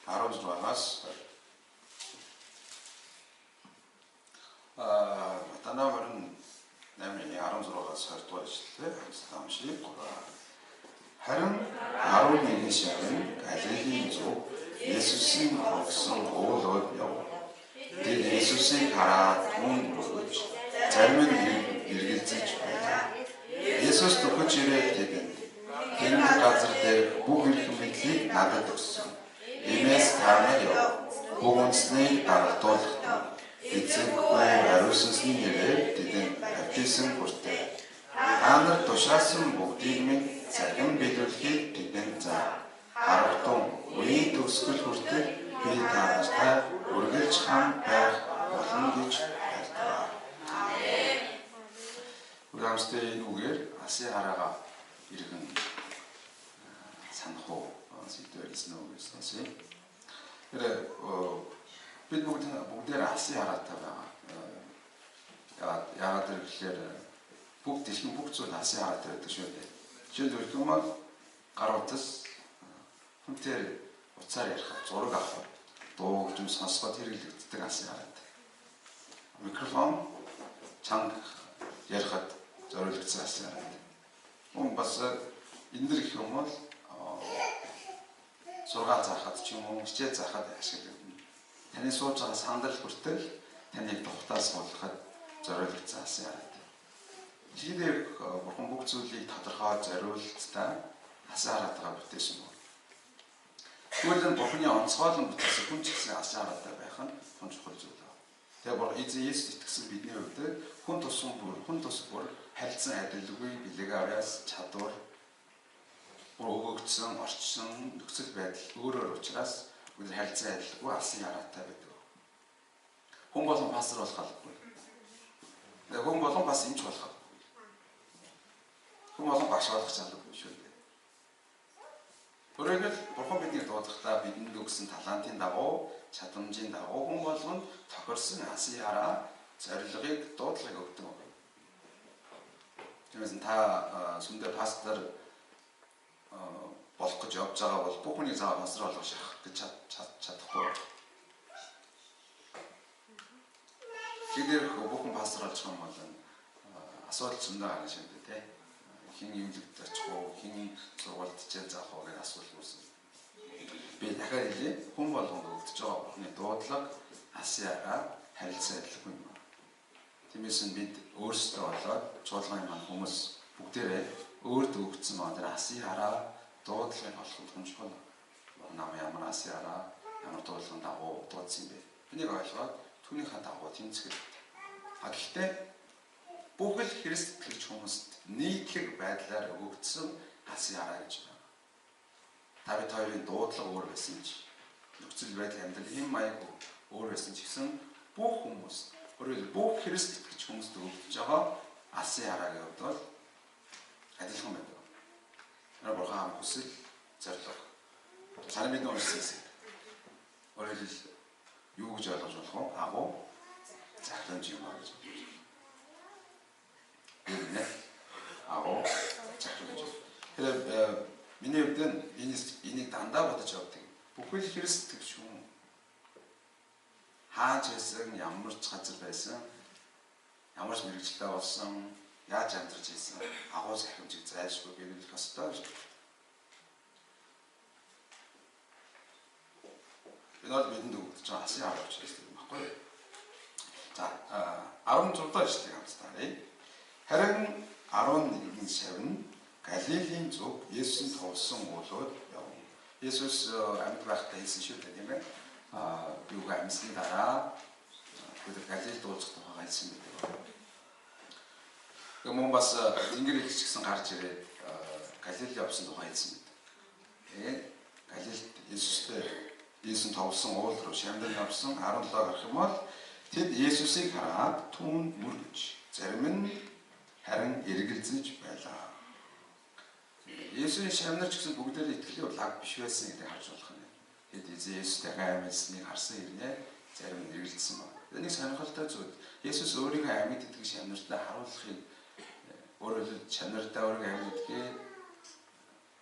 16-аас танаа барин 16-аас 20 дугаар ишлэлээр хамтдаа уншийе. Харин 11 ширхэг Галилийн зүг Есүсийн хогсон уулууд яв. Тэр Есүсийг хараад түн өргөж зарим нь эргэлзэж байлаа. Есүс төгөж ирээд тэдэнд "Тэнгэр газар дээр бүх эрх мэдлийг надад өгсөн. Иймээс та нар яв. Бүх үндэснийг дарагдуулах эцэггүй хариуцсны нэрээр тэдэнд баптизм хүртээ. Та нар тушаасан бүгдийг минь цахим биелүүлэхийг тэдэнд заа. Харагтун үеийн төгсгөл хүртэл би та нартай үргэлж хам байх болно гэж айлтгав. Урамстай энэ үгээр Аси хараага иргэн санах уу сэдвэрсэн үг гэсэн. Тэр бид бүгдээр Аси хараатай байгаа. Яагаад гэвэл бүх дэлхийн бүх зүйл Аси хараатай байдаг шүү дээ. Жишээлбэл хүмүүс гар утас хүнтэй уцаар ярих, зураг авах, дуу хөгжим сонсоход хэрэглэгддэг Аси хараатай. Микрофон чанга ярихад зориулагдсан Аси хараатай. Мөн бас энэ дэр гэх юм бол сургаал заахад ч юм уу, хичээл заахад ашиглагдана. Таны сууж байгаа сандал хүртэл таныг тухтаас суулгахад зориулагдсан Аси хараатай. Жишээлбэл бурхан бүх зүйлийг тодорхой зориулалттай Аси хараатайгаар бүтээсэн байна. Тэгвэл бурханы онцгойлон бүтээсэн хүн ч гэсэн Аси хараатай байх нь хүн чухал зүйл байна. Тэгээ бурхан Есүс итгэсэн бидний хувьд хүн тус бүр харилцан адилгүй бэлэг авяас чадвар өгөгдсөн орчсон нөхцөл байдал өөрөөр учраас бид харилцан адилгүй Аси хараатай байдаг. Хүн болон пастор болох албагүй. Хүн болон бас эмч болох албагүй. Хүн болон багш болох чадваргүй шүү дээ. Өөрөөр бурхан биднийг дуудахдаа бидэнд өгсөн талантын дагуу, чадамжийн дагуу хүн болгонд тохирсон Аси хараа зорилгыг дуудлагыг өгдөг. Тиймээс та сүмдээ пастор болох гэж явж байгаа бол бүх хүний заавал пастор болох шахах гэж чадахгүй. Хэдийгээр бүхэн пастор болж байгаа юм бол асуудал зөндөө гарна шүү дээ, тий. Хин юмлэгт очихгүй, хин сургуульд хичээл заах уу гэж асуудал үүснэ. Би дахиад хэлье, хүн болгонд өгдөж байгаа бурхны дуудлага Аси хараа харилцан адилгүй юм. Тиймээс бид өөрсдөө болоод чуулганы маань хүмүүс бүгдээрээ өөртөө өгсөн маань тэр Аси хараа дуудлагыг олоход хүн чухал. Нам ямар Аси хараа ямар дуудлагын дагуу дуудсан бэ? Энийг ойлгоод түүнийхээ дагуу тэмцэх. Гэхдээ бүх л Христ итгэж хүмүүст нийтлэг байдлаар өгөгдсөн Аси хараа гэж байна. Та бид хоёрын дуудлага өөр байсан ч нөхцөл байдал амьдрал хэм маяг өөр байсан ч гэсэн бүх хүмүүс өөрөөр бүх Христ итгэж хүмүүст өгөгдөж байгаа Аси хараагийн хувьд бол адилхан байдаг. Энэ бурхан хүсэл зорилго. Цаана бидний уншсан хэсэг. Өөрөөр хэл юу гэж ойлгож болох вэ? Агуу захирамж юм аа гэж. Энэ агуу захирамж. Тэгэхээр миний хувьд энийг дандаа бодож явдаг. Бүхэл Христ итгэж хүн хааж байсан, ямар ч газар байсан, ямар ч мэрэгчлээ болсон, яаж амьдарч байсан агуу захирамжийг зайлшгүй биелүүлэх ёстой гэж. Энэ бол бидэнд өгдөж байгаа Аси хараа учраас юм баггүй. За 16 дахь ишлэгийг хамтдаа харъя. Харин 11 шавн Галилийн зүг Есүсийн товсон уулууд яв. Есүс амьд байхдаа хэлсэн шүү дээ, тийм ээ. Юуг амьсны дараа бид Галил дуулах тухайгаа хэлсэн байдаг. Мөн бас Тэнгэр элч гэсэн гарч ирээд Галил явсан тухай хэлсэн байдаг. Тэгээд Галилд Есүсийн товсон уул руу шамдан явсан 17 гарах юм бол тэд Есүсийг хараад түүнд мөргөж зарим нь харин эргэлзэж байлаа. Есүсийн шамнарч гэсэн бүгдээр итгэлийн лаг биш байсан гэдгийг харж болох юм. Хэд Есүстэй амьдсныг харсан хэрнээ зарим нь эргэлзсэн байна. Энийг сонирхолтой зүйл. Есүс өөрийнхөө амьд итгэж шамнартай харуулахыг өөрөөр хэлбэл чанартай өөрийнхөө амьд итгээ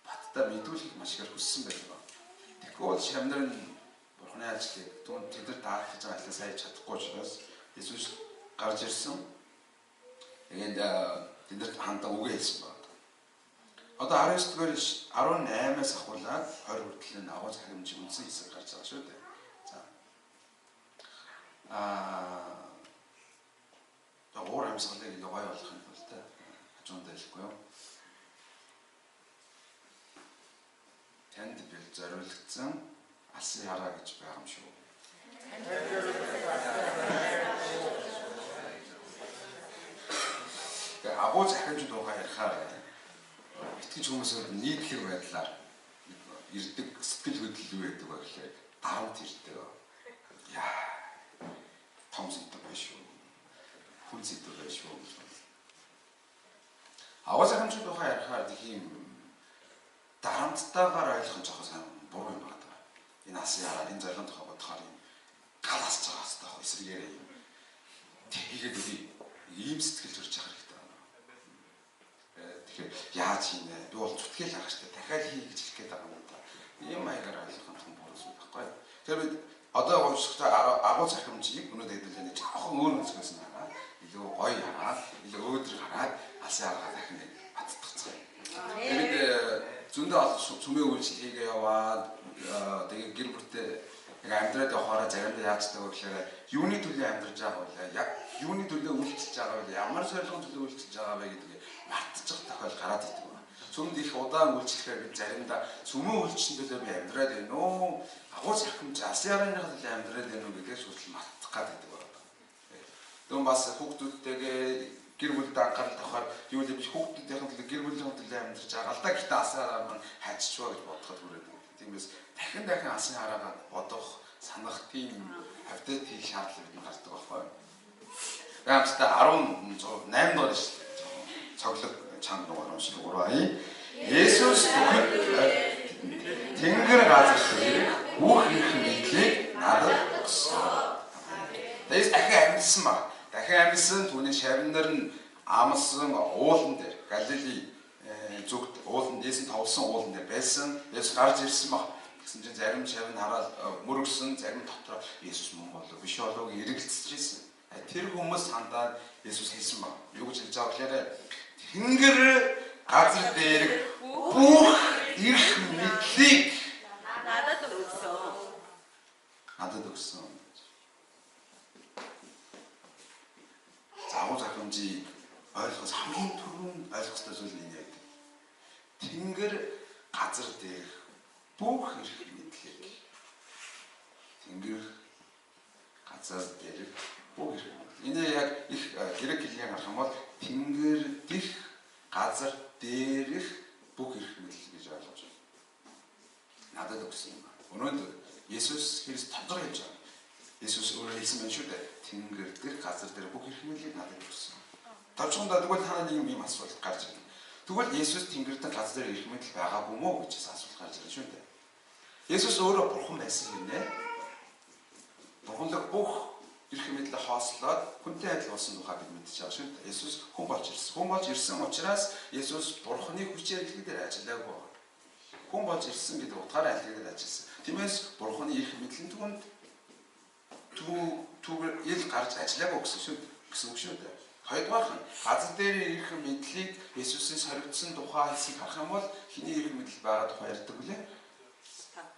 баттай мэдүүлэх маш их хүссэн байдаг. Тэгвэл шамнар нь бурхны ажлыг тэд даах гэж байгаа ажлаа сайн чадахгүй учраас Есүс гарч ирсэн. Тэгээд тэдэрт хандан үгээ хэлсэн байна. Одоо 19-р 18-аас ахуулаад 20 хүртэл агуу захирамжийг үнсэн хэсэг гарч байгаа шүү дээ. За. Уур амьсгалыг илүү гоё болгохын тулд хажуунд хэлэхгүй юу? Танд бил зориулагдсан алсын хараа гэж байгаа юм шүү. Агуу захирамжид угаа ярихаар итгэж хүмүүсүүд нийтлэг байдлаар ирдэг сэтгэл хөдлөл юу байдаг вэ гэхээр дарамт ирдэг. Яа. Том зүйл байж шүү. Хүн зүйл байж шүү. Агуу захирамжид угаа ярихаар тийм дарамттайгаар ойлгох нь жоохон сайн буруу юм байна. Энэ алсын хараа энэ зорилгын тухай бодохоор юм галаас байгаа хэвээр байх эсрэгээрээ юм. Тэгээд үгүй ийм сэтгэл төрж байгаа хэрэгтэй байна. Тэгэхээр яаж хийнэ? Би бол зүтгэл байгаа шүү дээ. Дахиад хий гэж хэлэх гээд байгаа юм да. Ийм маягаар ойлгох нь том буруу зүйл байхгүй. Тэгэхээр бид одоо гомсохтой агуу захирамжийг өнөөдөр хэдүүлээ жоохон өөр өнцгөөс нь хараад илүү гоё хараад илүү өөдрөг хараад алсын хараа дахин баттгацгаая. Тэгээд зөндөө цүмээ үйлчлэл хийгээ яваад тэгээд гэр бүлтэй яг амьдраад явахаараа заримдаа яаж тааг гэхээр юуны төлөө амьдарч байгаа вэ? Яг юуны төлөө үйлчлж байгаа вэ? Ямар зорилгын төлөө үйлчлж байгаа вэ гэдгийг мартчих тохиол гараад ирдэг байна. Цөмд их удаан үйлчлэхээр бид заримдаа цүмээ үйлчлэн төлөө би амьдраад байна уу? Агуу захирамж алсын харааны төлөө амьдраад байна уу гэдгийг шууд мартах гэдэг байна. Тэгвэл бас хүүхдүүдтэйгээ гэр бүлд анхаарал тавихаар юу л биш хүүхдүүдийн төлөө гэр бүлийн төлөө амьдарч байгаа л да гэхдээ алсын хараа маань хайччихва гэж бодоход хүрээд байна. Тиймээс дахин алсын хараагаа бодох, санах тийм хавьтад хийх шаардлага бид гардаг байхгүй. Гамцтай 18 дугаар шүү дээ. Цоглог чанга дугаар уншиж ургаая. Есүс бүхэд тэнгэр газар дээр бүх их мэдлийг надад өгсөн. Тэс дахин амьдсан ба. Дахин амьдсан түүний шавнар нь амсан уулан дээр Галилей зүгт ууланд Есүс тоглосон уулан дээр байсан. Есүс гарч ирсэн баг. Гэсэн чинь зарим шавн хараад мөрөгсөн, зарим дотроо Есүс мөн болов биш болов эргэлцэж ирсэн. Тэр хүмүүс хандаад Есүс хэлсэн баг. Юу гэж хэлж байгаа гэхээр тэнгэр газар дээр бүх их мэдлийг надад өгсөн. Надад өгсөн. Агуу захирамжийг ойлгох хамгийн түрүүнд ойлгох ёстой зүйл энэ яг. Тэнгэр газар дээр бүх эрх мэдлийг. Тэнгэр газар дээр бүх эрх мэдлийг. Энэ яг их грек хэлээр харах юм бол тэнгэр дэх газар дээрх бүх эрх мэдлэг гэж ойлгож байна. Надад өгсөн юм. Өнөөдөр Есүс Христ тодорхой хэлж байгаа. Есүс өөрөө хэлсэн байна шүү дээ. Тэнгэр дэх газар дээр бүх эрх мэдлийг надад өгсөн. Тавчгондоо тэгвэл ханаа нэг юм асуулт гарч ирнэ. Тэгвэл Есүс тэнгэр дэх газар дээр эрх мэдэл байгаагүй мó гэж асуулт гарч ирнэ шүү дээ. Есүс өөрөө бурхан байсан юм нэ. Бурханлаг бүх эрх мэдлээ хоослоод хүнтэй адил болсон тухай бид мэдчихэж байгаа шүү дээ. Есүс хүн болж ирсэн. Хүн болж ирсэн учраас Есүс бурханы хүчээр хэлгээр ажиллаагүй. Хүн болж ирсэн гэдэг утгаараа хэлгээр ажилласан. Тиймээс бурханы эрх мэдлийн түнд түгээр ил гарч ажиллаагүй гэсэн үг шүү дээ. Хоёрдугаар нь газар дээр ирэх мэдлийг Есүсийн соригдсон тухай хэсгийг харах юм бол хиний ирэх мэдл байгаа тухай ярьдаг үлээ.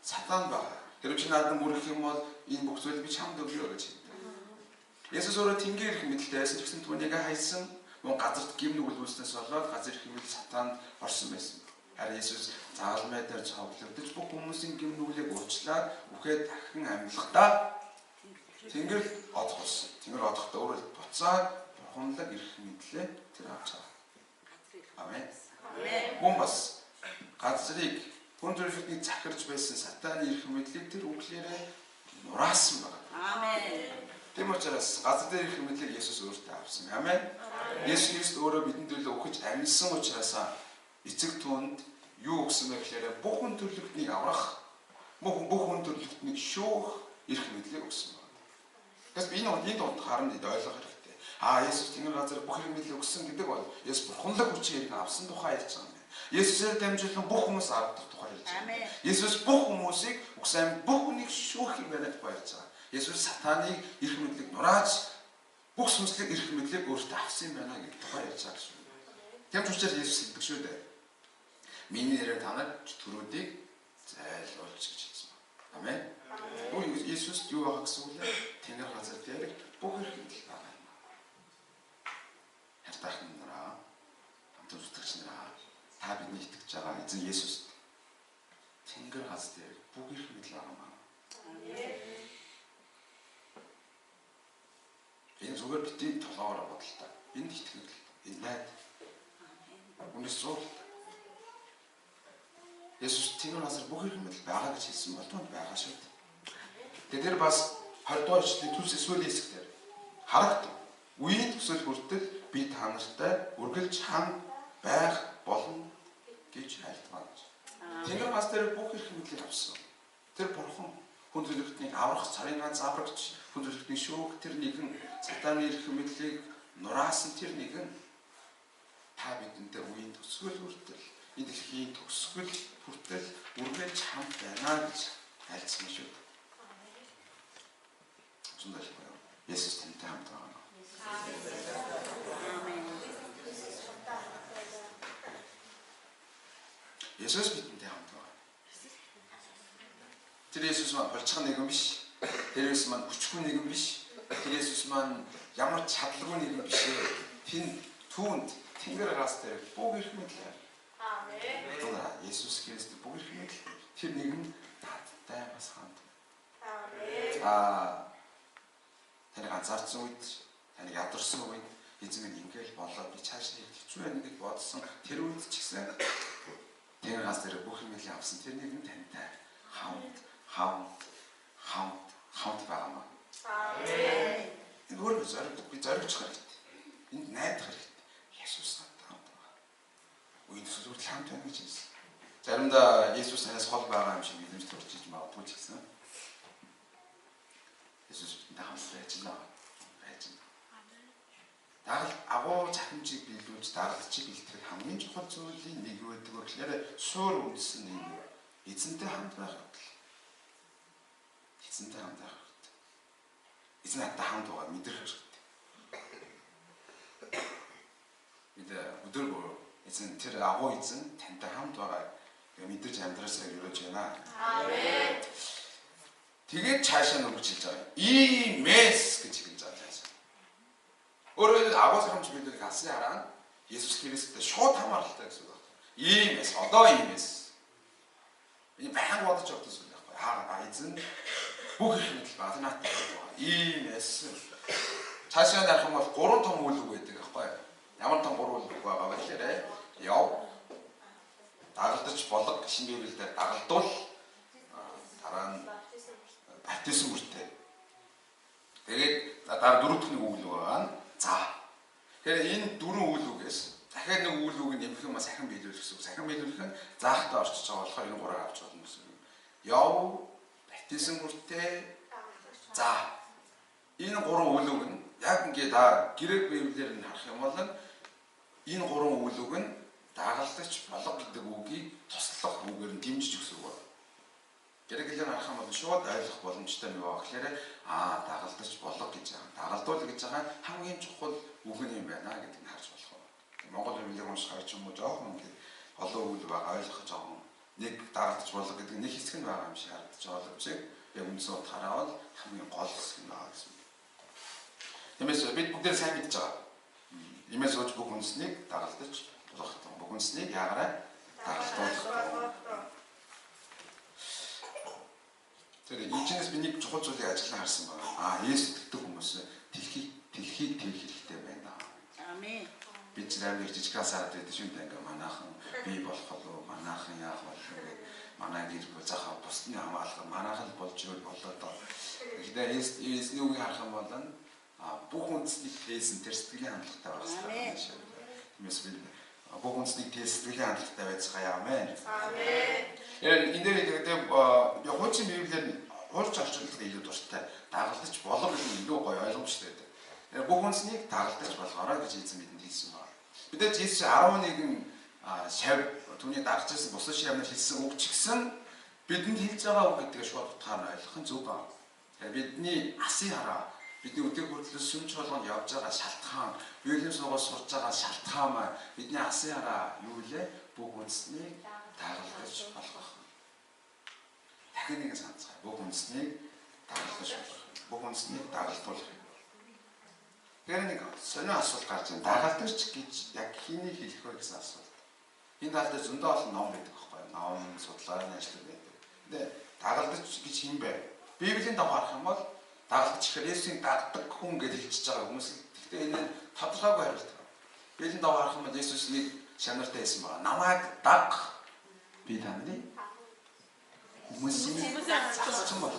Сатан байгаа. Хэрвээ чи надад мөрөх юм бол энэ бүх зүйл би чамд өгөө гэж хэлдэг. Есүс өөрөө тэнгэр ирэх мэдэлтэй байсан ч гэсэн түүнийг хайсан. Мөн газарт гим нүгэл үүснээс болоод газар ирэх мэдл сатанд орсон байсан. Харин Есүс загалмай дээр цовдлогдож бүх хүмүүсийн гим нүглийг уучлаад үхээд дахин амьдлахдаа тэнгэр одох болсон. Тэнгэр одохдоо өөрөө буцаад бурханлаг ирэх мэдлээ тэр авч байгаа. Амен. Хүн бас газрыг хүн төрөлхтний захирж байсан сатаны ирэх мэдлийг тэр үглээрээ нураасан байна. Амен. Тийм учраас газар дээр ирэх мэдлийг Есүс өөртөө авсан. Амен. Есүс Христ өөрөө бидэнд төлөө өгч амьдсан учраас эцэг түүнд юу өгсөн бэ гэхээр бүх хүн төрөлхтнийг аврах, бүх хүн төрөлхтнийг шүүх ирэх мэдлийг өгсөн байна. Тэгээс би энэ донд харанд ойлгох хэрэгтэй. Есүс тэнгэр газар бүх эрх мэдлийг өгсөн гэдэг бол Есүс бурханлаг хүчээр авсан тухай ярьж байгаа юм. Есүсээр дамжуулан бүх хүмүүс аврагдах тухай хэлж байна. Есүс бүх хүмүүсийг угсаа бүх хүнийг шүүх юм байна тухай ярьж байгаа. Есүс сатаныг эрх мэдлийг нурааж бүх сүнслэг эрх мэдлийг өөртөө авсан юм байна гэж тухай ярьж байгаа шүү. Тэгм учраас Есүс хэлдэг шүү дээ. Миний нэрээр та нар төрүүдийг зайлуулж гэж хэлсэн байна. Амен. Есүс юу байгаа гэсэн үг вэ? Тэнгэр газар дээр бүх эрх мэдэл байгаа юм. Хартах нараа, хамт үзэгч нараа, та бидний итгэж байгаа эзэн Есүс тэнгэр газар дээр бүх эрх мэдэл байгаа юм. Энэ зүгээр битгий толгоороо бодлоо. Энд итгэл, энэ найд. Үнэс зур. Есүс тэнгэр газар бүх эрх мэдэл байгаа гэж хэлсэн бол түүнд байгаа шүү дээ. Тэгэхээр бас 20 дугаар ишлэлийн түлс эсвэл хэсгээр харагд үеийн төсөл хүртэл би та нартай үргэлж хам байх болно гэж айлтгана. Тэнгэр газар дээр бүх эрх мэдлийг авсан. Тэр бурхан хүн төлөвлөлтнийг аврах царийн ганц аврагч, хүн төлөвлөлтний шүүх, тэр нэгэн сатаны эрх мэдлийг нураасан тэр нэгэн та бидэнтэй үеийн төсөл хүртэл энэ дэлхийн төсөл хүртэл үргэлж хамт байна гэж айлцсан шүү. Есүс тантай хамт байна. Есүс бидэнтэй хамт байна. Тэр Есүс маань болцох нэгэн биш. Тэр Есүс маань хүчгүй нэгэн биш. Тэр Есүс маань ямар чадлагүй нэгэн биш. Тэн түүнд тэнгэр газ дээр бүх эрх мэдэл. Амен. Есүс Христ бүх эрх мэдэл. Тэр нэгэн таттай бас хамт. Амен. Таныг анзаарсан үед, таныг ядарсан үед эзэн минь ингээл болоод би цааш нь хэцүү байна гэж бодсон. Тэр үед ч гэсэн тэнгэр газ дээр бүх юм авсан. Тэр нэгэн тантай хамт байгаа маа. Амен. Энэ өөрөө би зоригч хэрэгтэй. Энд найдах хэрэгтэй. Есүс надад хамт байгаа. Үеийн төсөл хүртэл хамт байна гэж хэлсэн. Заримдаа Есүс танаас хол байгаа юм шиг мэдэмж төрж иж магадгүй ч гэсэн. Есүс бидэнтэй хамт байж байна. Дагалт агуу захимжийг биелүүлж дагалдчийг бэлтгэх хамгийн чухал зүйлийн нэг юу гэдэг вэ гэхээр суур үндэс нь эзэнтэй хамт байх хэрэгтэй. Эзэнтэй хамт байх хэрэгтэй. Эзэн надтай хамт байгаа мэдрэх хэрэгтэй. Бид өдөргөө эзэн тэр агуу эзэн тантай хамт байгаа мэдэрч амьдраасаа өрөөж байна. Амен. Тэгээд цаашаа нүгж хэлж байгаа. Иймээс гэж хэлж байгаа. Өөрөөр хэлбэл агуу захимж биелүүлэх алсны хараа нь Есүс Христтэй шууд хамааралтай гэсэн үг байна. Иймээс одоо иймээс. Энэ баян бодож явдаг зүйл байхгүй. Эзэн бүх их мэдл баг надад байна. Иймээс. Цаашаа нарах юм бол 3 том үйл үг байдаг байхгүй. Ямар том 3 үйл үг байгаа вэ гэхээр яв дагалдаж болог шинэ библиэлд дагалдуул дараа нь баптизм бүртээ. Тэгээд дараа 4 дахь нэг үйл үг байгаа нь за. Тэгэхээр энэ 4 үйл үгээс дахиад нэг үйл үг нэмэх юм бас сахин биелүүлэх гэсэн үг. Сахин биелүүлэх нь заахтай орчиж байгаа болохоор энэ 3-ыг авч болно гэсэн үг. Яв, баптизм бүртээ, за. Энэ 3 үйл үг нь яг ингээд грек библиэр нь харах юм бол энэ 3 үйл үг нь дагалдаж болго гэдэг үгийг туслах үгээр нь дэмжиж өгсөн үг байна. Грек хэлээр харах юм бол шууд ойлгох боломжтой нь юу вэ гэхээр дагалдаж болго гэж байгаа. Дагалдуул гэж байгаа хамгийн чухал үг юм байна гэдгийг нь харж болох байна. Монгол хэлээр уншихаар ч юм уу жоохон ингээд олон үйл байгаа ойлгох жоохон нэг дагалдаж болго гэдэг нэг хэсэг нь байгаа юм шиг харагдаж байгаа юм шиг. Яг үндсэн утгаараа бол хамгийн гол хэсэг нь байгаа гэсэн. Тиймээс бид бүгдээ сайн мэдж байгаа. Иймээс өч бүх үндэснийг дагалдаж болгох. Бүх үндэснийг яагараа дагалдуулах. Тэгэхээр ийчнээс би нэг чухал зүйлийг ажиглан харсан байна. Есүс итгэдэг хүмүүс дэлхийг тэр хэрэгтэй байна. Амен. Би ч амар жижиг хасаад байдаг шүү дээ. Ингээ манайхан бий болох болов, манайхан яах болов гэх манай гэр бүл захаа бусдын хамгаалах манайхан болж ивэл болоод. Тэгэхээр Есүсний үгийг харах юм бол бүх үндэснийг тээсэн тэр сэтгэлийн хандлагатай байх хэрэгтэй шүү. Тиймээс би бүх үндэснийг тээсэн сэтгэлийн хандлагатай байцгаая. Амен. Амен. Энэ дээр тэгээд хуучин библиэр хуульч орчуулгад илүү дуртай. Дагалдаж болго гэдэг нь илүү гоё ойлгомжтой байдаг. Бүх үндэснийг дагалдаж болгоорой гэж эзэн бидэнд хэлсэн байна. Бид Есүс 11 түүний дагж ирсэн бусад шавнаар хэлсэн үг ч гэсэн бидэнд хэлж байгаа үг гэдгийг шууд утгаар нь ойлгох нь зөв байна. Бидний асын хараа, бидний өдөр хүртэл сүм чуулганд явж байгаа шалтгаан, Библийн сургууль сурж байгаа шалтгаан маань бидний асын хараа юу вэ? Бүх үндэснийг дагалдаж болгох. Дахин нэг санацгаа. Бүх үндэснийг дагалдаж болгох. Бүх үндэснийг дагалдуулах. Тэр нэг сонио асуулт гарч байна. Дагалдагч гэж яг хийнийг хэлэх вэ гэсэн асуулт. Энэ талд зөндөө олон ном байдаг байхгүй юу? Ном, судалгааны ажил байдаг. 근데 дагалдагч гэж хэм бэ? Библийн дагуу харах юм бол дагалдагч гэхээр Есүсийг дагдаг хүн гэж хэлчихэж байгаа хүмүүс. Гэхдээ энэ нь тодорхойгүй хариулт. Библийн дагуу харах юм бол Есүс нэг шанартай байсан байгаа. Намайг даг. Би таны хүмүүсийн засчин бол.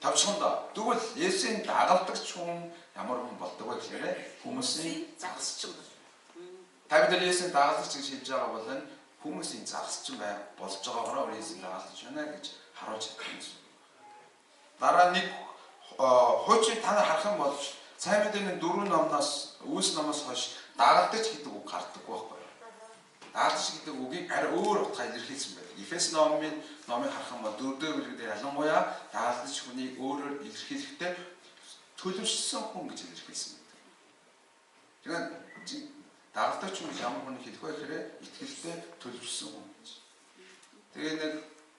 Тавчхандаа. Тэгвэл Есүсийн дагалдагч хүн ямар хүн болдог вэ гэхээр хүмүүсийн засчин бол. Та бид Есүсийн дагалдагч гэж хэлж байгаа бол энэ хүмүүсийн засчин болж байгаагаар Есүсийн дагалдагч байна гэж харуулж чадах юм. Дараа нэг хуучин та нар харах юм бол сайн мэдээний 4 номноос Үлс номоос хойш дагалдагч гэдэг үг гардаг байхгүй юу? Дагалдагч гэдэг үгийг арай өөр утгаар илэрхийлсэн байдаг. Эфес номыг харах юм бол 4-р бүлгээр ялангуяа дагалдагч хүнийг өөрөөр илэрхийлэхдээ төлөвшсөн хүн гэж илэрхийлсэн байдаг. Тэгэхээр дагалдагч хүн ямар хүн хэлэх вэ гэхээр итгэлтэй төлөвшсөн хүн гэж. Тэгээ нэг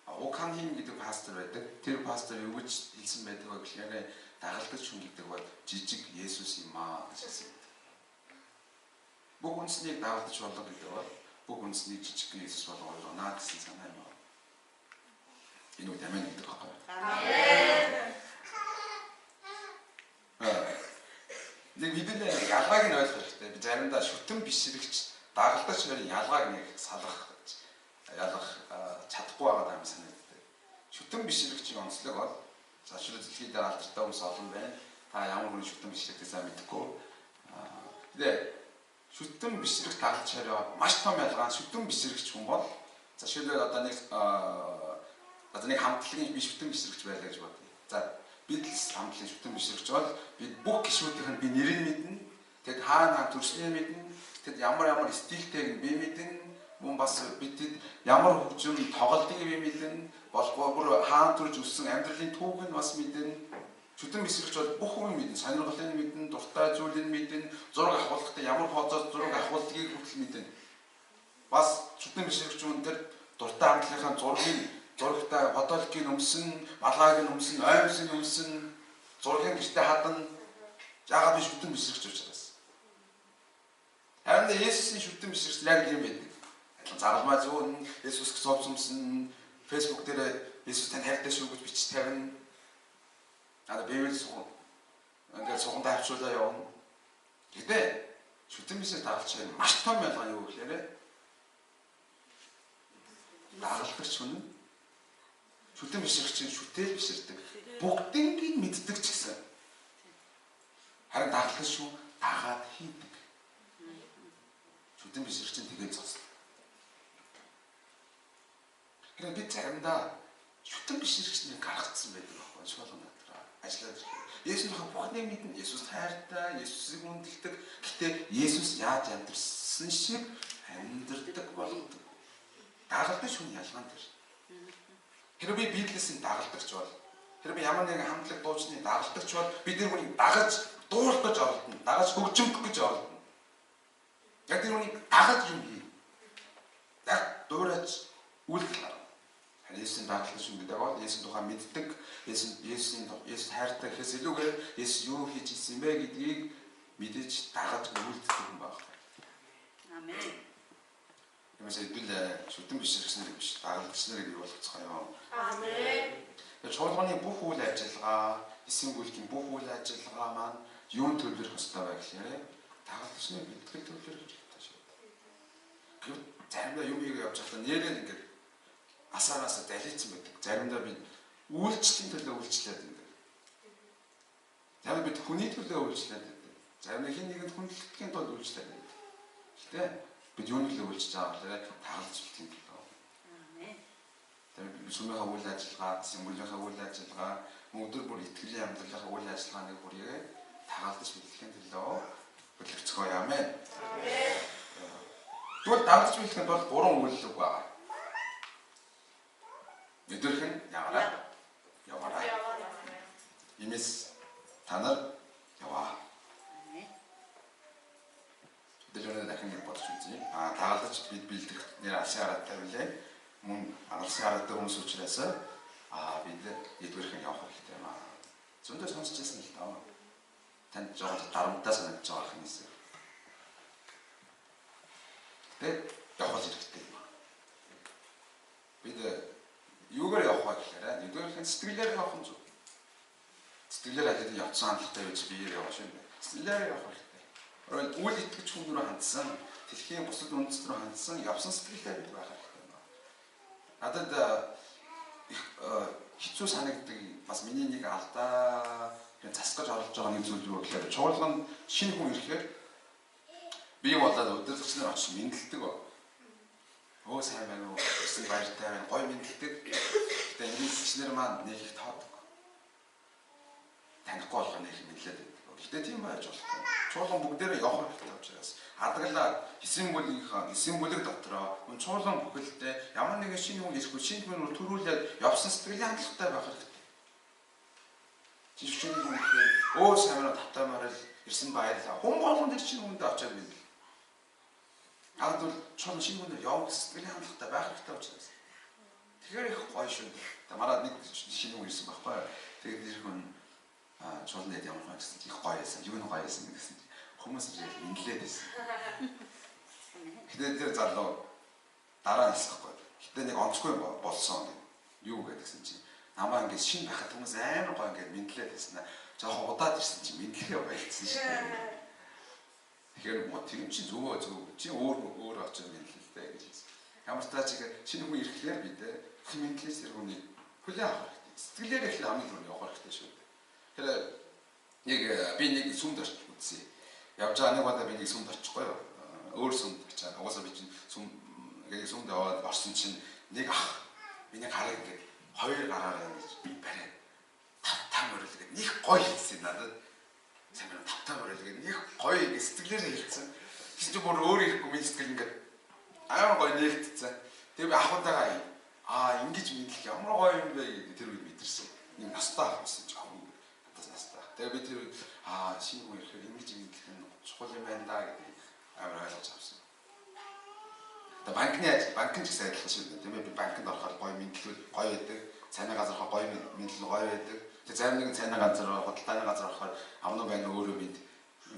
Окан хин гэдэг пастор байдаг. Тэр пастор юу гэж хэлсэн байдаг вэ гэхээр дагалдагч хүн гэдэг бол жижиг Есүс юм аа гэж хэлсэн. Бүх үндэснийг дагалдаж болго гэдэг бол бүх үндэснийг жижиг Есүс болгоно гэсэн санаа юм аа. Энэ үг амин гэдэг байхгүй юу? Амен. Нэг бидний ялгааг нь ойлгох хэрэгтэй. Би заримдаа шүтэн бишрэгч дагалдагч хоёрын ялгааг нэг салгах чадахгүй байгаа юм санагддаг. Шүтэн бишрэгчийн онцлог бол зашрал дэлхийд алдартай хүмүүс олон байна. Та ямар хүн шүтэн бишрэгтэй сайн мэдэхгүй. Тэгээ шүтэн бишрэгч дагалдагч хоёроо маш том ялгаа. Шүтэн бишрэгч хүн бол зашрал одоо нэг хамтлагийн би шүтэн бишрэгч байлаа гэж бодъё. За бид л хамтлагийн шүтэн бишрэгч бол бид бүх гишүүдийн би нэрийг мэднэ. Тэгэд хаана төрснөө мэднэ. Тэгэд ямар стилтэйг би мэднэ. Мөн бас бидэд ямар хөгжим тоглолтыг би мэднэ. Болохгүй бүр хаан төрж өссөн амьдралын түүхийг бас мэднэ. Шүтэн бишрэгч бол бүх юм мэднэ. Сонирхлыг мэднэ, дуртай зүйлийг мэднэ, зураг авахлахтай ямар позоор зураг авахлтгийг хүртэл мэднэ. Бас шүтэн бишрэгч хүн тэр дуртай хамтлагийнхаа зурагтай фотолог өмсөн, малгайг өмсөн, оймсын өмсөн, зургийн гэртээ хадна. Яагаад би шүтэн бишрэгч учраас. Харин Есүсийн шүтэн бишрэгч яг юм байдаг. Загалмай зүүн Есүс гэсэн Facebook дээр Есүс тань хайртай шүү гэж бичиж тавина. Библи ингээд суханд авчруулаа явна. Гэтэ шүтэн бишрэгч дагалдагч маш том ялгаа юу гэхээр дагалдагч хүн шүтэн бишрэгчийн шүтэл биширдэг. Бүгднийг мэддэг ч гэсэн. Харин дагалдагч хүн дагаад хийдэг. Шүтэн бишрэгчийн тэгээд зогслоо. Тэгэхээр бид заримдаа шүтэн бишрэгчнийг гаргацсан байдаг байхгүй шуулган дотроо ажиллаад ирэхэд. Есүс бүхнийг мэднэ. Есүс хайртай, Есүсийг хүндэлдэг. Гэтэ Есүс яаж амьдсан шиг амьдардаг болгодог. Дагалдагч хүн ялгаан дээр. Хэрвээ би Библиэсийн дагалдагч бол, хэрвээ ямар нэгэн хамтлаг дуучны дагалдагч бол бид тэр хүнийг дагаж дуулах гэж оролдоно. Дагаж хөгжимдөх гэж оролдоно. Яг тэр хүнийг дагаж юм хий. Яг дуурайж үйлдэл гаргана. Есүсийн дагалдагч хүн гэдэг бол Есүсийн тухай мэддэг, Есүс хайртай гэхээс илүүгээр Есүс юу хийж ирсэн юм бэ гэдгийг мэдэж дагаж үйлдэх хүн байна. Амен. Юмсаа бид шүтэн бишрэгч нар биш, дагалдагч нарыг юу болгоцгоё. Амен. Чуулганы бүх үйл ажиллагаа, эсийн бүлгийн бүх үйл ажиллагаа маань юун төвлөрөх ёстой вэ гэхээр дагалдагч нар бэлтгэл төвлөрөх хэрэгтэй шүү. Гэвч заримдаа юм хийгээ явж байхдаа нэрээ ингээд асаараасаа далийцсан байдаг. Заримдаа бид үйлчлэлийн төлөө үйлчлээд байдаг. Заримдаа бид хүний төлөө үйлчлээд байдаг. Заримдаа хин нэгэнд хүндлэхийн тулд үйлчлээд байдаг. Гэтэ бид юуны төлөө үйлчлэж байгаа вэ? Дагалдаж бэлтгэх төлөө. Амен. Тэгээд сүмийнхаа үйл ажиллагаа, символынхаа үйл ажиллагаа, өдөр бүр итгэлийн амьдралынхаа үйл ажиллагааны бүрийг дагалдаж бэлтгэхийн төлөө хөдөлгөцгөөе. Амен. Амен. Тэгвэл давтаж бэлтгэхэд бол 3 үйлдэл байгаа. Өдөрх нь ягараа. Яваарай. Имээс та нар яваа. Өдөрөөр дахин нэг бодож үзье. Дагалдаж бид бэлдэх нэр алсын харааттай билээ. Мөн алсын харааттай хүмүүс учраас бид эдгээрх нь явах хэрэгтэй юм аа. Зөндөө сонсч байсан л таа. Танд жоо дарамттай санагдаж байгаа юм эсвэл. Тэгээд явах хэрэгтэй юм. Бид юугаар явах вэ гэхээр нэгдүгээр нь сэтгэлээр явах нь зөв. Сэтгэлээр аль хэдийн явцсан хандлагатай байж биеэр явах шиг байна. Сэтгэлээр явах хэрэгтэй. Өөрөөр үйл итгэж хүн рүү хандсан, дэлхийн бусад үндэст рүү хандсан, явсан сэтгэлтэй бид байх хэрэгтэй байна. Надад их хэцүү санагддаг бас миний нэг алдаа засгаж оруулж байгаа нэг зүйл юу гэхээр чуулганд шинэ хүн ирэхээр бие болоод удирдлагч нар очиж мэдлдэг ба. Өө сайн байна уу? Эсвэл баяртай байна. Гой мэдлдэг. Гэтэ инглишчнэр маань нэг их тоодог. Танихгүй болох нэг их мэдлээд байдаг. Гэтэ тийм байж болохгүй. Чуулган бүгдээрээ явах хэрэгтэй учраас адаглаа эсийн бүлэг дотроо чуулган бүхэлдээ ямар нэгэн шинэ хүн ирэхгүй шинэ хүн төрүүлээд явсан сэтгэлийн хандлагатай байх хэрэгтэй. Жишээ нь өө сайн байна татамаар л ирсэн баярлаа. Хүн болгонд чинь хүндээ очиад байна. Агдвал чон шинэ хүнээр явах сэтгэлийн хандлагатай байх хэрэгтэй учраас. Тэгэхээр их гоё шүү. Мараад нэг шинэ хүн ирсэн байхгүй. Тэгээд тэр хүн чуулганд ямар хүн гэсэн их гоё байсан. Юу нэг гоё байсан гэсэн. Хүмүүс ирээд инглээд байсан. Гэтэ тэр залуу дараа нисэхгүй. Гэтэ нэг онцгүй болсон гэх. Юу гэдгсэн чинь намаа ингээд шинэ байхад хүмүүс амар гоё ингээд мэдлээд байсан. Жохоо удаад ирсэн чинь мэдлэгээ байлцсан шүү дээ. Тэгэхээр тийм чи зөв чи өөр очиж мэдлэлтэй гэж хэлсэн. Ямар ч тач шинэ хүн ирэхлээр бид мэдлээс тэр хүний хүлээн авах хэрэгтэй. Сэтгэлээр их хамгийн түрүүнд явах хэрэгтэй шүү дээ. Тэгэхээр нэг би нэг сүмд орчих үзье. Явж байгаа нэг удаа би нэг сүмд очихгүй юу? Өөр сүмд гэж байгаа. Угаасаа би чинь сүмд яваад орсон чинь нэг ах миний гарыг ингээд хоёр гараараа ингэж бариад тав өрөлгээд нэг гоё хэлсэн надад. Сайн тавтаа өрөлгээд нэг гоё ингэ сэтгэлээрээ хэлсэн. Тэгсэн чинь бүр өөр ирэхгүй миний сэтгэл ингээд амар гоё нээлтцсэн. Тэгээ би ахуйдаа ингэж мэдлэх ямар гоё юм бэ гэдэг тэр үед мэдэрсэн. Нэг настай ах байсан ч аа надаас настай. Тэгээ би тэр үед шинэ хүн ирэхээр ингэж мэдлэх нь чухал юм байна да гэдэг амар ойлгож авсан. Тэгээ банкны ч гэсэн адилхан шүү дээ. Тийм ээ би банкнд орохоор гоё мэдлэл гоё байдаг. Цайны газар гоё мэдлэл гоё байдаг. Тэгээ зарим нэгэн цайны газар худалдааны газар орохоор амнуу байна өөрөө бид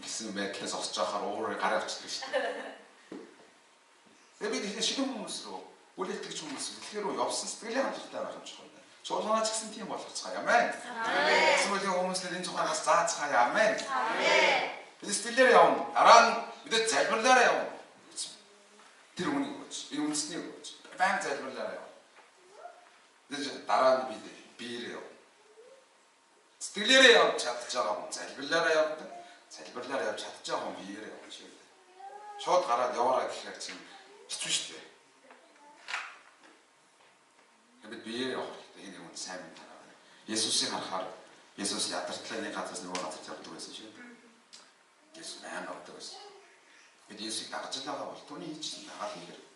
гэсэн байдлаас осож байхаар уурыг гараа авчихдаг шүү дээ. Тэгээ би шинэ хүмүүс рүү үйл итгэж хүмүүс тэгэхээр явсан сэтгэлийн хандлагатай байх юм чухал байна. Чуулганаа ч гэсэн тийм болгоцгаая. Амен. Амен. Эсвэл хүмүүсээр энэ цухагаас заацгаая. Амен. Амен. Бид сэтгэлээр явна. Дараа нь бид залбирлаараа явна. Тэр үнийг өгөөч. Энэ үндэснийг өгөөч. Баян залбирлаараа явна. Тэгээд дараа нь бид биеэр явна. Сэтгэлээрээ явж чадчих байгаа хүн залбирлаараа явдаг. Залбирлаараа явж чадчих байгаа хүн биеэр явна шүү дээ. Шууд гараад яваараа гэхээр чинь хэцүү шүү дээ. Бид биеэр явах хэрэгтэй. Энэ хүн сайн юм тараа. Есүсийг харахаар Есүс ядартлаа нэг газраас нөгөө газарт явдаг байсан шүү дээ. Есүс маань авдаг байсан. Бид Есүсийг дагаж байгаа бол түүний хийсэн дагаад хийх хэрэгтэй.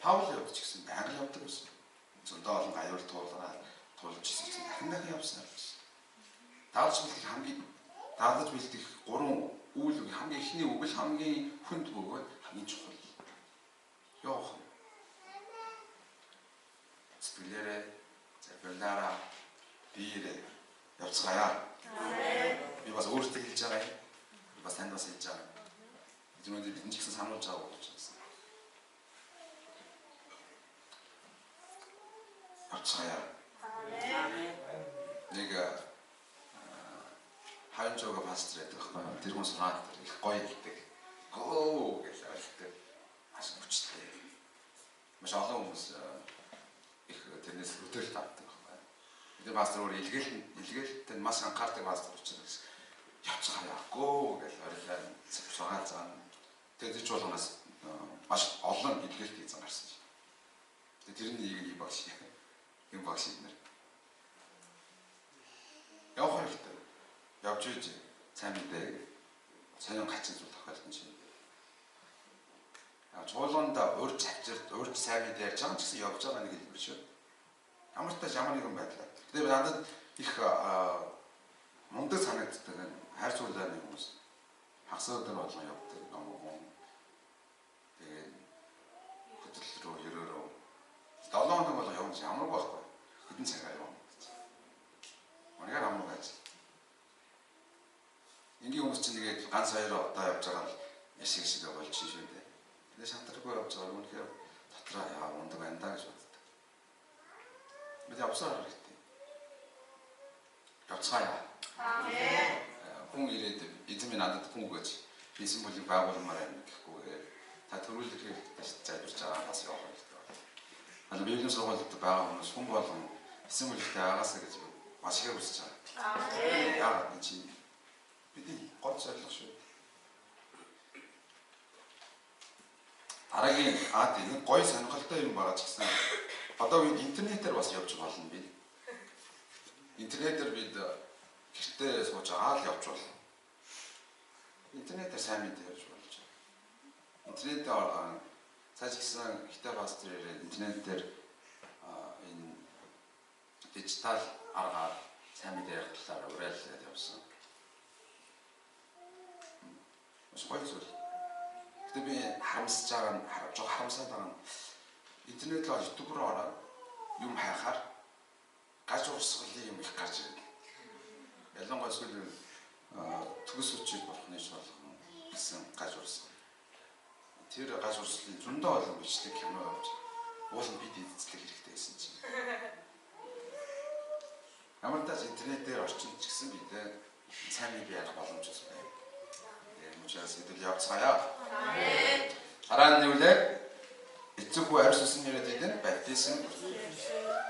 Паул явж ч гэсэн байнга явдаг байсан. Зөндөө олон аюул туулж ирсэн дахин явсан байсан. Даалж бэлдэх 3 үйл үг хамгийн ихний үг л хамгийн хүнд бөгөөд хамгийн чухал. Явах. Сэтгэлээрээ залбирлаараа биеэрээ явцгаая. Би бас өөртөө хэлж байгаа юм. Би бас танд бас хэлж байгаа юм. Эзэмнүүд бидний ч гэсэн сануулж байгаа болж байна. Явцгаая. Нэг хайнчоога пастор гэдэг байхгүй. Тэр хүн санаад их гоё хэлдэг. Гоо гэж хэлдэг. Маш хүчтэй. Маш олон хүмүүс их тэрнээс хөтөлт авдаг байхгүй. Тэр пастор өөр илгээлтэй маш анхаардаг пастор учраас явцгаая. Гоо гэж орилаа цагаан цаана. Тэгээд ч болгоноос маш олон илгээлт хийсэн гарсан шин. Тэгээд тэрний нэг багш. Юм багш нэр. Явах хэрэгтэй. Явж ийж сайн мэдээ. Сайн хачин зүйл тохиолдсон чинь. Чуулганда урьд авчирт, урьд сайн мэдээ ярьж байгаа ч гэсэн явж байгаа нэг хэлбэр шүү. Ямар ч тааш ямар нэгэн байдлаар. Тэгээд надад их мундаг санагддаг нь хайр цуглааны хүмүүс хагас өдөр болгон явдаг номгон. Тэгээд хөдөл рүү ерөөрөө 7 хоног болгон явж ямаргүй байхгүй. Хэдэн цагаар явна гэж. Унагаар амраг байж. Ингийн хүмүүс чинь тэгээд ганц хоёр удаа явж байгаа л яшиг шиг болж шүү дээ. Тэгээд шантаргүй явж байгаа юм үнэхээр дотроо яа мундаг байна даа гэж боддог. Бид явсаар хэрэгтэй. Явцгаая. Аамен. Хүн ирээд эзэмийн надад хүн гэж бисэн бүлийг байгуулмаар байна гэхгүйгээр та төрүүлэх хэрэгтэй залбирч байгаа бас явах хэрэгтэй. Библийн сургуульд байгаа хүмүүс хүн болгон бисэн бүлэгтэй агаасаа гэж маш их хүсэж байгаа. Аамен. Яагаад энэ чинь бидний гол зорилго шүү. Дараагийн нэг гоё сонирхолтой юм байгаа ч гэсэн одоо интернетээр бас явж болно би. Интернетээр бид гэртээ сууж аал явж болно. Интернетээр сайн мэдээ ярьж болж байна. Интернетээр цааш гисэн хитэй пастор ирээд интернетээр энэ дижитал аргаар сайн мэдээ ярих талаар уриаллаад явсан. Маш гоё зүйл. Гэтэ би харамсаж байгаа нь харамсаад байгаа нь интернет руу YouTube руу ороод юм хайхаар гаж урсгалын юм их гарч ирнэ. Ялангуяа сүүлийн төгс үчиг болохны болгон гэсэн гаж урсгал. Тэр гаж урсгалын зөндөө олон бичлэг кино явж уул нь бид эзэцлэх хэрэгтэй байсан чинь. Ямар ч интернетээр орчин ч гэсэн бид сайн мэдээ ярих боломж байна. Учраас эдгээр явцгаая. Амен. Дараа нь үлээ эцэггүй арьс усан нэрээд идэх баптизм.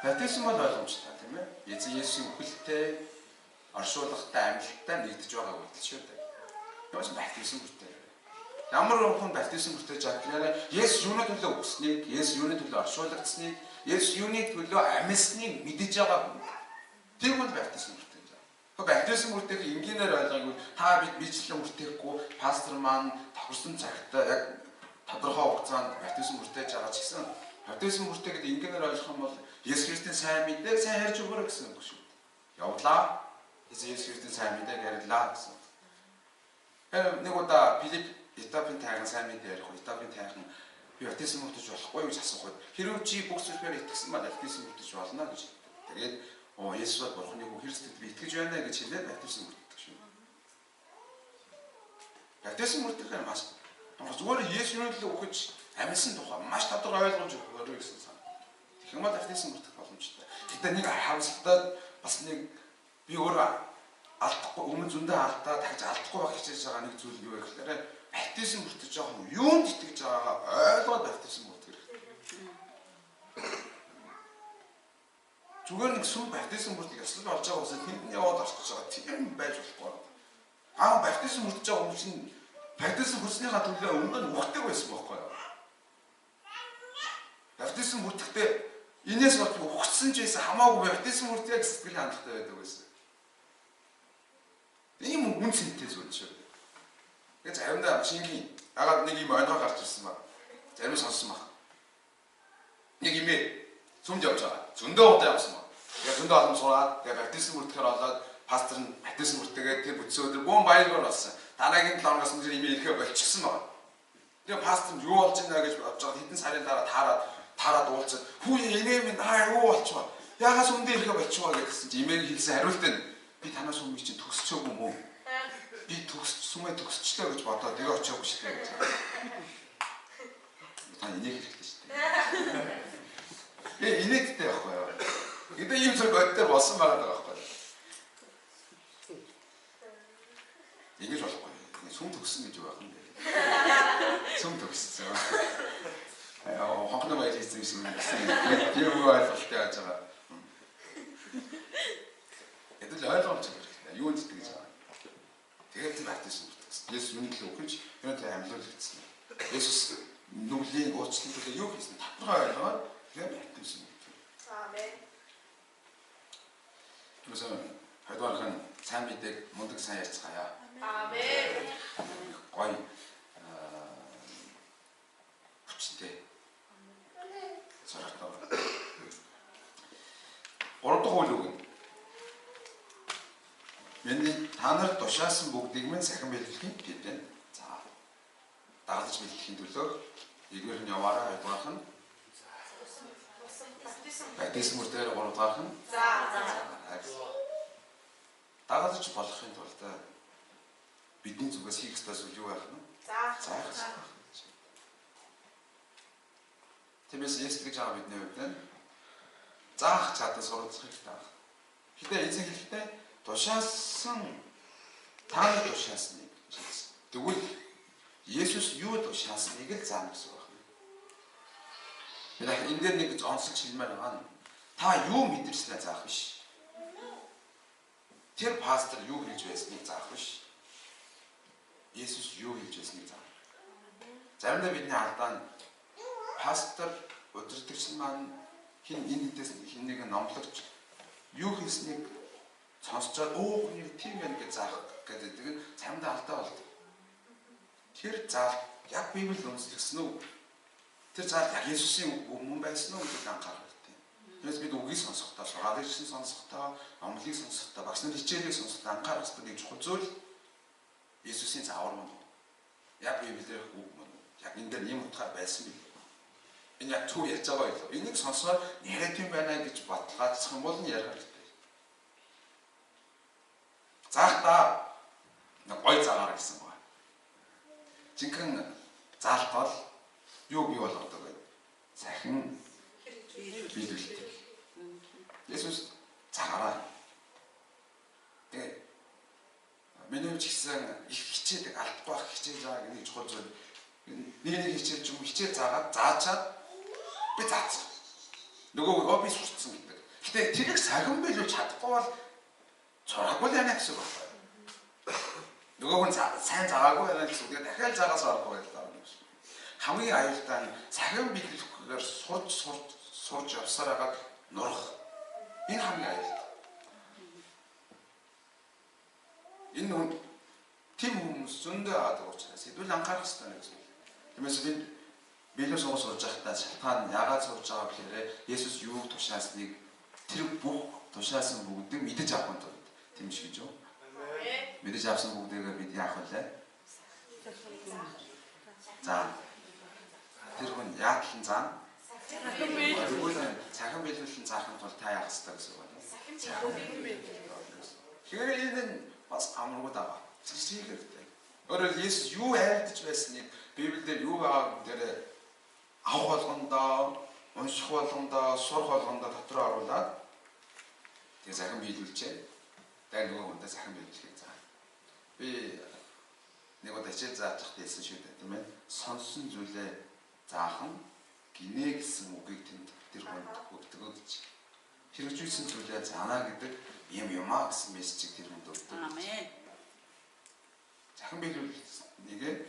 Баптизм бол ойлгомжтой тийм ээ. Эзэн Есүсийн үхэлтэй оршуулгатай амьдлалтаа нэгдэж байгаа үйлдэл шүү дээ. Яаж баптизм хүртээ. Ямар хүн баптизм хүртээж байгаа гэхээр Есүс юуны төлөө үхснийг, Есүс юуны төлөө оршуулгадсныг, Есүс юуны төлөө амьсныг мэдэж байгаа хүн. Тэр хүн баптизм хүртээж. Баптизм хүртэх энгийнээр ойлгоогүй та бид бичлэн хүртэхгүй пастор маань тохирсон цагтаа яг тодорхой хугацаанд баптизм хүртээж байгаа ч гэсэн баптизм хүртэхэд энгийнээр ойлгох юм бол Есүс Христийн сайн мэдээ сайн ярьж өгөөрэй гэсэн үг шүү. Явлаа. Есүс Христийн сайн мэдээг ярьлаа гэсэн. Тэгэхээр нэг удаа Филипп Этиопийн тайган сайн мэдээ ярих уу? Этиопийн тайган би баптизм хүртэж болохгүй юу гэж асуухад хэрвээ чи бүх зүйлээр итгэсэн бол баптизм хүртэж болно гэж. Тэгээд Есүс бол Бурхны хүн Христэд би итгэж байна гэж хэлээд баптизм хүртдэг шүү. Баптизм хүртэхээр маш зүгээр Есүс юуны төлөө өгч амьсан тухай маш тодорхой ойлгомж өгөөрэй гэсэн сан. Тэгэх юм бол баптизм хүртэх боломжтой. Гэтэ нэг харамсалтай бас нэг би өөрөө алдахгүй өмнө зөндөө алдаа дахиж алдахгүй байх хичээж байгаа нэг зүйл юу вэ гэхээр баптизм хүртэж байгаа хүн юунд итгэж байгаагаа ойлгоод баптизм хүртэх хэрэгтэй. Зүгээр нэг сүм баптизм хүртэх ёслол болж байгаа учраас тэнд яваад орчих байгаа тийм байж болохгүй. Баптизм хүртэж байгаа хүмүүс чинь баптизм хүрснийхаа төлөө өмнө нь ухдаг байсан байхгүй юу? Баптизм хүртэхдээ инээс болж ухсан ч байсан хамаагүй баптизм хүртээ гэж сэтгэл хандлагатай байдаг байсан. Ийм үн цэнтэй зүйл шүү. Тэгээд заримдаа шингийн ягаад нэг юм ойноо гарч ирсэн баг. Зарим сонссон баг. Нэг имээ сүмд явж байгаа. Зөндөө удаа явсан баг. Тэгээд зөндөө олон суугаад тэгээд баптизм хүртэхээр болоод пастор нь баптизм хүртээгээд тэр бүтсэн өдөр бүүн баяргаар болсон. Дараагийн 7 хоногоос тэр имээ ирэхээ болчихсон баг. Тэгээд пастор нь юу болж байна гэж бодож байгаа хэдэн сарын дараа таарад уулзаад хүү инээ минь юу болчихвоо. Ягаас үндэ ирэхээ болчихвоо гэсэн чинь имээг хэлсэн хариулт нь би танаас өмнө чинь төгсчөөгүй юм уу? Би сүмээ төгсчлөө гэж бодоод тэгээ очиагүй шүү дээ гэж. Та инех хэрэгтэй шүү дээ. Инээдтэй байхгүй юу? Гэдэг ийм зүйл боддоор болсон байгаа байхгүй юу? Ингэж болохгүй. Сүм төгссөн гэж байх юм дээ. Сүм төгссөн. Хонхны баяр хийсэн юм шиг байна. Би юу ойлголттой яаж байгаа. Эдэл ойлгомж хэрэгтэй. Юу гэж тэгж байгаа. Тэгээд баптизм хүртсэн. Есүс юуны төлөө өгч юуны төлөө амьлуулагдсан. Есүс нүглийн уучлалын төлөө юу хийсэн? Тодорхой ойлгоод тэгээд баптизм хүртсэн. Аамен. Түнсэн хайдвархан сайн мэдээг мундаг сайн ярьцгаая. Аамен. Гой Миний та нарт тушаасан бүгдийг минь сахин бэлтгэхийн гэдэг. За. Дагаж бэлтгэхийн төлөө нэгдүгээр нь яваараа, хоёрдугаарх нь баптизм мөрдөө, гуравдугаарх нь дагаж болохын тулд бидний зүгээс хийх ёстой зүйл юу байх нь? Заах. Тиймээс Есүс гэж байгаа бидний хувьд заах чадвар суралцах хэрэгтэй байна. Гэхдээ эзэн хэлэхдээ тушаасан та тушаасныг тэгвэл Есүс юу тушаасныг л заана гэсэн үг байна. Яг энэ дээр нэг онцлог хэлмээр байгаа нь та юу мэдэрснээ заах биш. Тэр пастор юу хийж байсныг заах биш. Есүс юу хийж байсныг заах. Заримдаа бидний алдаа нь пастор удирдагч маань хин энэ дэс хин нэг номлогч юу хийснийг сонсчоод хүний тийм байх гэж заах гэдэг нь заримдаа алдаа болдог. Тэр заал яг Библийг үндэслэсэн үү? Тэр заал яг Есүсийн өмнө байсан уу гэдгийг анхаарах хэрэгтэй. Тэгээс бид үгийг сонсохдоо, сургаалыг сонсохдоо, номлыг сонсохдоо, багш нарын хичээлийг сонсохдоо анхаарах хэрэгтэй нэг чухал зүйл Есүсийн заавар мөн. Яг Библиэр үг мөн. Яг энэ дээр ийм утгаар байсан биз. Энэ яг түр ярьж байгаа юу? Энийг сонсоод яриад юм байна гэж баталгаажчих юм бол ярих хэрэгтэй. Заахтаа нэг гой заагаар гэсэн байна. Жинхэнэ заалт бол юу бий болгодог вэ? Захин биелүүлдэг. Есүс цагаараа. Тэгээ миний ч гэсэн их хичээдэг алдахгүй байх хичээж байгаа гэдэг чухал зүйл. Нэг хичээж юм хичээл заагаад заачаад би заацсан. Нөгөө би сурцсан гэдэг. Гэтэ тэрийг сахин биелүүлж чадахгүй бол зураагүй яана гэсэн үг байна. Нөгөө хүн сайн заагаагүй байна гэсэн үг. Дахиад заагаас орохгүй байлаа. Хамгийн аюултай нь сахин биелүүлэхээр сурж явсаар хагаад нурах. Энэ хамгийн аюултай. Энэ хүн тийм хүмүүс зөндөө аваад учраас хэдүүл анхаарах хэрэгтэй гэсэн. Тиймээс бид Библийг сурж байхдаа шалтгаан яагаад сурж байгаа гэхээр Есүс юу тушаасныг тэр бүх тушаасан бүгдийг мэдэж авах нь тийм шиг гэж юу? Мэдэж авсан бүгдийг бид яах вэ? За. Тэр хүн яадлан заана? Цахим биелүүлэн заахын тулд та яах ёстой гэсэн үг байна. Цахим биелүүлэх. Тэгэхээр энэ бас амаргүй даа. Зэсийг хэрэгтэй. Өөрөөр Есүс юу айлдж байсныг Библиэлд юу байгаа гэдэг авах болгондоо, унших болгондоо, сурах болгондоо дотроо оруулаад тэгээ захин биелүүлчээ. Тэгээ нөгөө хүндээ захин биелүүлэхийг заа. Би нэг удаа хичээл зааж байхдаа хэлсэн шүү дээ, тийм ээ. Сонссон зүйлээ заах нь гинэ гэсэн үгийг тэр хүнд өгдөг гэж. Хэрэгжүүлсэн зүйлээ заана гэдэг юмаа гэсэн мессежийг тэр хүнд өгдөг. Амен. Захин биелүүлэхийг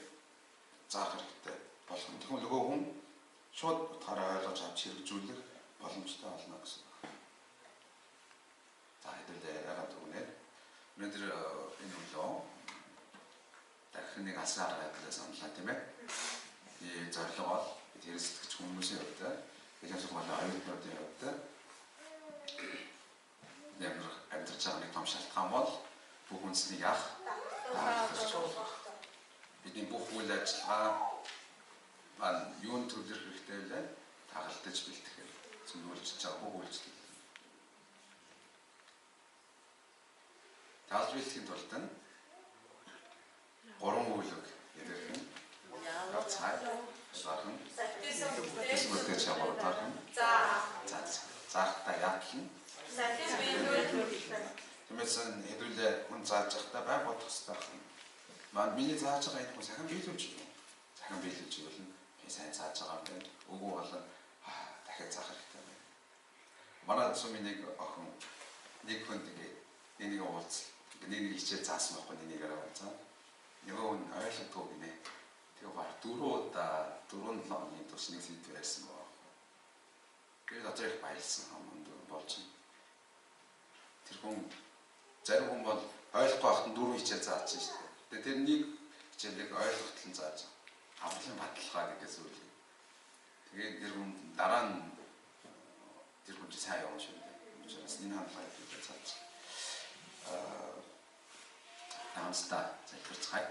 заах хэрэгтэй болох нь. Тэгвэл нөгөө хүн шууд утгаараа ойлгож авч хэрэгжүүлэх боломжтой болно гэсэн. За хэдүүлээ яагаад үгнэ. Өнөөдөр энэ үлөө дахин нэг асар байдлаа саналаа тийм ээ. Die зорилго бол бид хэрэгсэлтгэж хүмүүсийн хувьд бидний сургуулийн оюутнуудын хувьд амьдрах байгаа нэг том шалтгаан бол бүх үндэснийг яах бидний бүх үйл ажиллагаа юунд төвлөрөх хэрэгтэй вэ? Тагалдаж бэлтгэх зөвлөж байгаа бүх үйлчлэл. Тагалж бэлтгэхийн тулд нь 3 үйлэг ярих нь. Цай, сахан, эсвэл чамаархан. Заахтаа яах юм? Тиймээс хэдүүлээ хүн зааж байхдаа бай бодох хэрэгтэй байна. Маань миний зааж байгаа энэ хүн сахин биелүүлж байна. Сахин биелүүлж ивэл би сайн зааж байгаа юм байна. Үгүй бол дахиад заах хэрэгтэй байна. Манай сумын нэг охин нэг хүн энийг уулз. Нэг хичээл заасан байхгүй нэгээрээ уулзаа. Нөгөө хүн ойлгохгүй гинэ. Тэгээ баг 4 хоногийн турш нэг сэдв ярьсан байна. Тэгээд одоо их баялсан юм болж байна. Тэр хүн зарим хүн бол ойлгохгүй байхад 4 хичээл зааж шүү дээ. Тэгээд тэр нэг хичээлийг ойлгохтол зааж авралын баталгаа гэж зүйл. Тэгээд тэр хүн дараа нь тэр хүн сайн явна шүү дээ. Учираас энэ хандлагыг зааж. хамтдаа залбирцгаая.